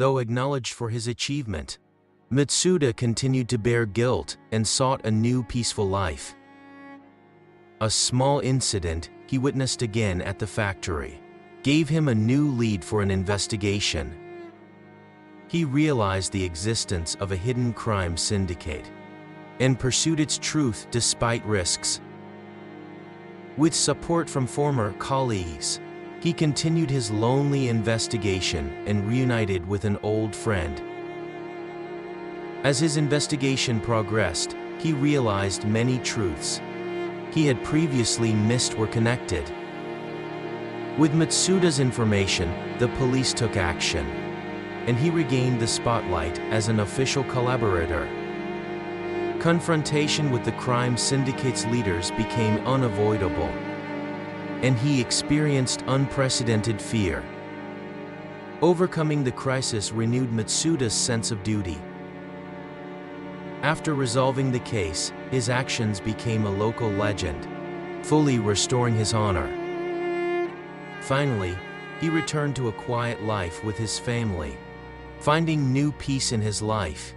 though acknowledged for his achievement. Mutsuda continued to bear guilt and sought a new peaceful life. A small incident he witnessed again at the factory gave him a new lead for an investigation. He realized the existence of a hidden crime syndicate and pursued its truth despite risks. With support from former colleagues, he continued his lonely investigation and reunited with an old friend. As his investigation progressed, he realized many truths he had previously missed were connected. With Mutsuda's information, the police took action, and he regained the spotlight as an official collaborator. Confrontation with the crime syndicate's leaders became unavoidable, and he experienced unprecedented fear. Overcoming the crisis renewed Mutsuda's sense of duty. After resolving the case, his actions became a local legend, fully restoring his honor. Finally, he returned to a quiet life with his family, finding new peace in his life.